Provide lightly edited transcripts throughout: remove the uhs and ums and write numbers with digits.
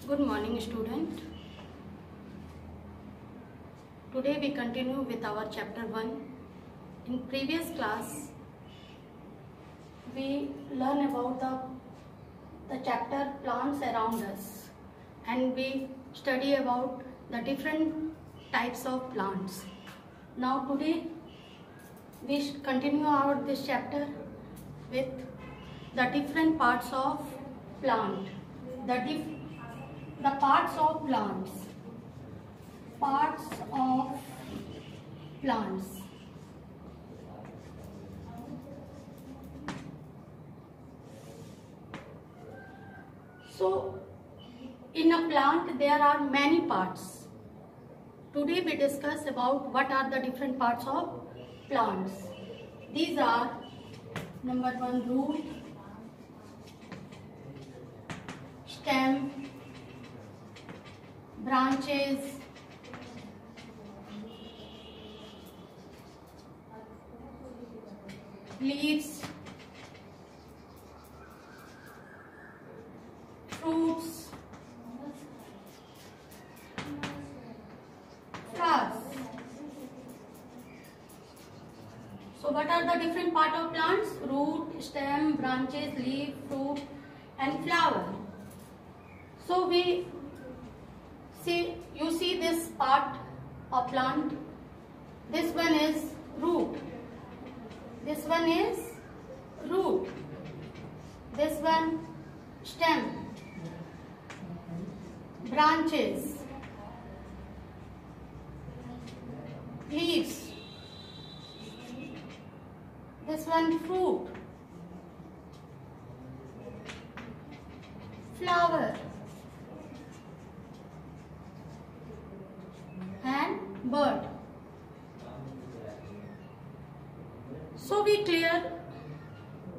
Good morning, student. Today we continue with our chapter 1. In previous class, we learn about the chapter plants around us, and we study about the different types of plants. Now today we continue this chapter with the different parts of plant. The parts of plants. Parts of plants. So, in a plant there are many parts. Today we discuss about what are the different parts of plants. These are number 1, root, stem, branches, leaves, fruits, flowers. So what are the different part of plants? Root, stem, branches, leaf, fruit and flower. So you see this part of plant. This one is root. This one is root. This one stem, branches, leaves. This one fruit, flower and bird. So we clear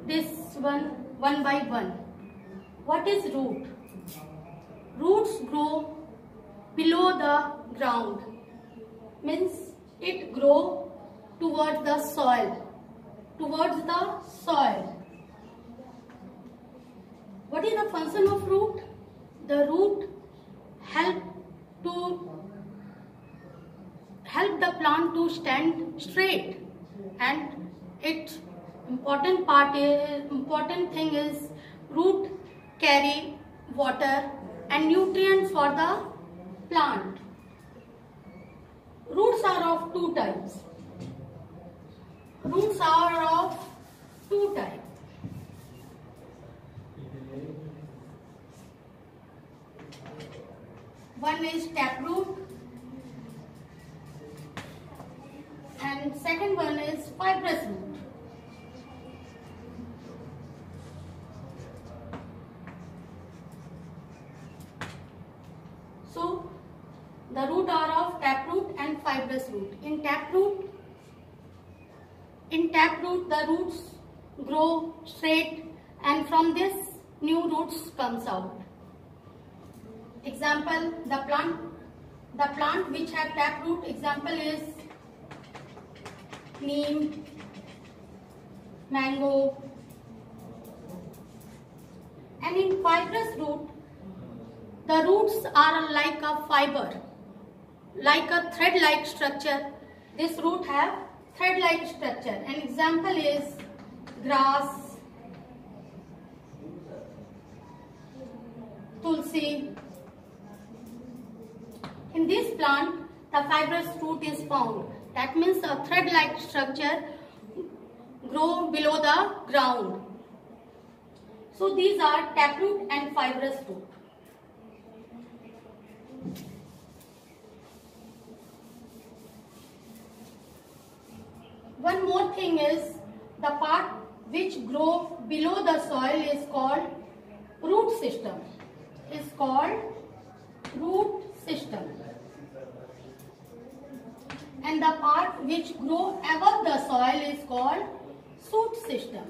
this one by one. What is root? Roots grow below the ground. Means it grow towards the soil. Towards the soil. What is the function of root? The root help the plant to stand straight, and its important thing is root carry water and nutrients for the plant. Roots are of two types. Roots are of two types. One is taproot and second one is fibrous root. So the root are of taproot and fibrous root. In taproot the roots grow straight, and from this new roots comes out. Example, the plant which have taproot, example is neem, mango. And in fibrous root, the roots are like a fiber, like a thread-like structure. This root have thread-like structure. An example is grass, tulsi. In this plant, the fibrous root is found. That means a thread-like structure grow below the ground. So these are taproot and fibrous root. One more thing is the part which grow below the soil is called root system. Is called root system. And the part which grow above the soil is called shoot system.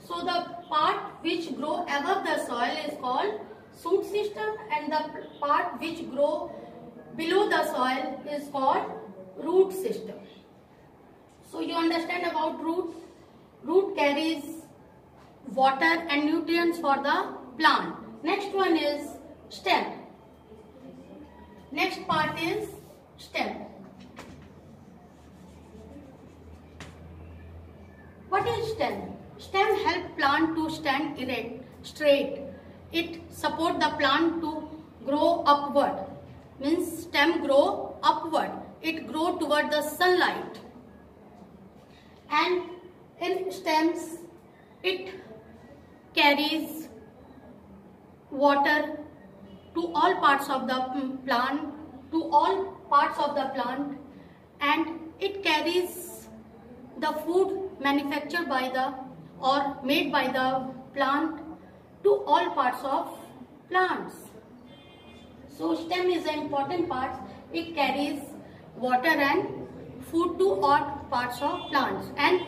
So the part which grow above the soil is called shoot system, and the part which grow below the soil is called root system. So you understand about root. Root carries water and nutrients for the plant. Next one is stem. Next part is stem. What is stem? Stem help plant to stand erect, straight. It support the plant to grow upward. Means stem grow upward. It grow toward the sunlight. And in stems, it carries water to all parts of the plant, and it carries the food manufactured by the or made by the plant to all parts of plants. So stem is an important part. It carries water and food to all parts of plants. And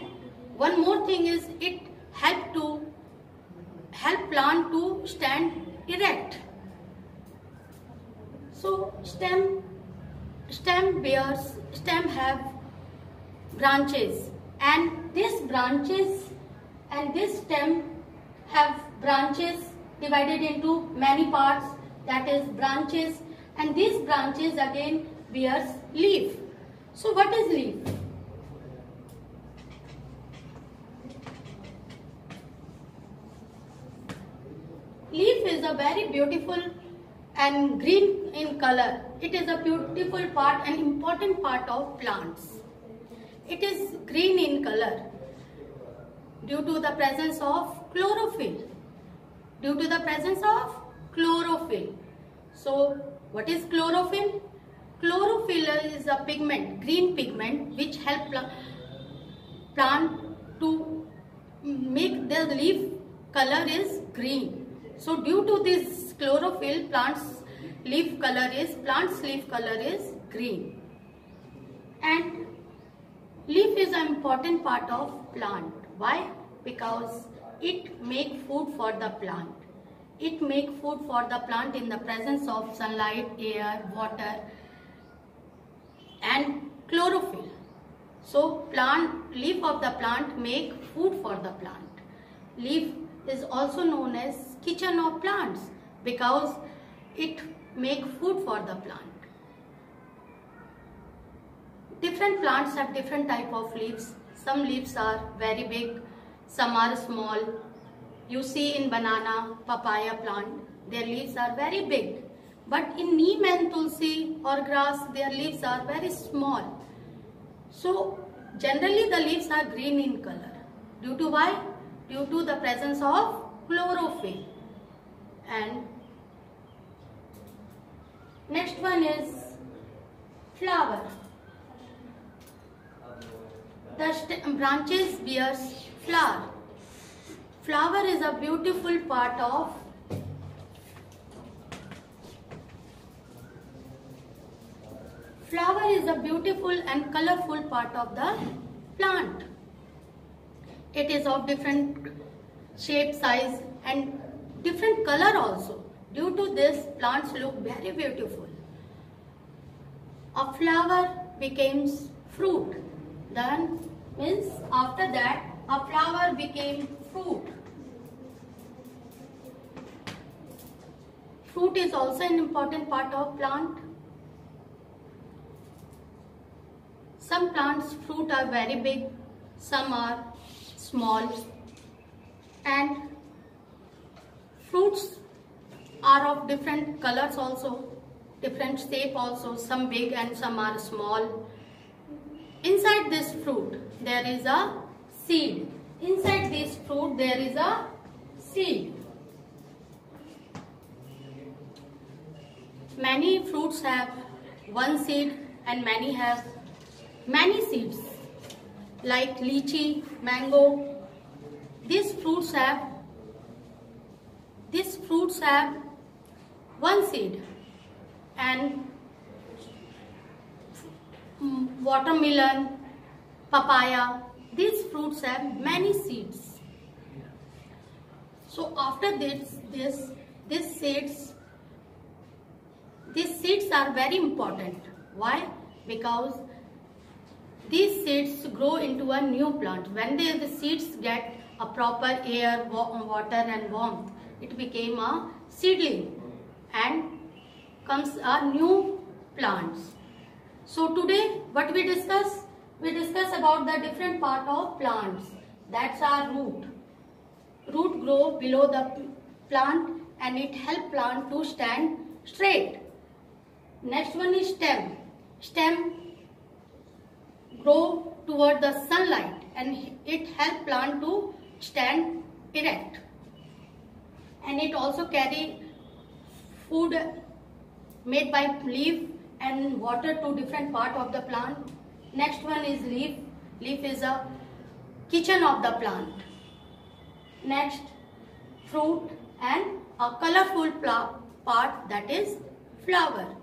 one more thing is it help plant to stand erect. So stem have branches, and this stem have branches divided into many parts, that is branches, and these branches again bears leaf. So what is leaf? Leaf is a very beautiful and green in color. It is a beautiful part and important part of plants. It is green in color due to the presence of chlorophyll. So what is chlorophyll? Chlorophyll is a pigment, green pigment, which help plant to make the leaf color is green. So due to this chlorophyll, plant's leaf color is green. And leaf is an important part of plant. Why? Because it make food for the plant. It make food for the plant in the presence of sunlight, air, water and chlorophyll. So leaf of the plant make food for the plant. Leaf is also known as kitchen of plants because it make food for the plant. Different plants have different type of leaves. Some leaves are very big, some are small. You see in banana, papaya plant, their leaves are very big. But in neem and tulsi or grass, their leaves are very small. So generally the leaves are green in color. Due to why? Due to the presence of chlorophyll. And next one is flower. The branches bears flower. Flower is a beautiful part of and colorful part of the plant. It is of different shape, size and different color also. Due to this, plants look very beautiful. A flower becomes fruit. Then means after that a flower became fruit. Fruit is also an important part of plant. Some plants' fruit are very big, some are small, and fruits are of different colors also, different shape also, some big and some are small. Inside this fruit there is a seed. Inside this fruit there is a seed. Many fruits have one seed and many have many seeds. Like lychee, mango, these fruits have one seed, and watermelon, papaya, these fruits have many seeds. So after these seeds are very important. Why? Because these seeds grow into a new plant. When the seeds get a proper air, water and warmth, it became a seedling and comes a new plants. So today what we discuss? We discuss about the different part of plants. That's our root. Root grow below the plant and it help plant to stand straight. Next one is stem. Stem grow toward the sunlight and it help plant to stand erect. And it also carry food made by leaf and water to different part of the plant. Next one is leaf. Leaf is a kitchen of the plant. Next, fruit and a colorful part, that is flower.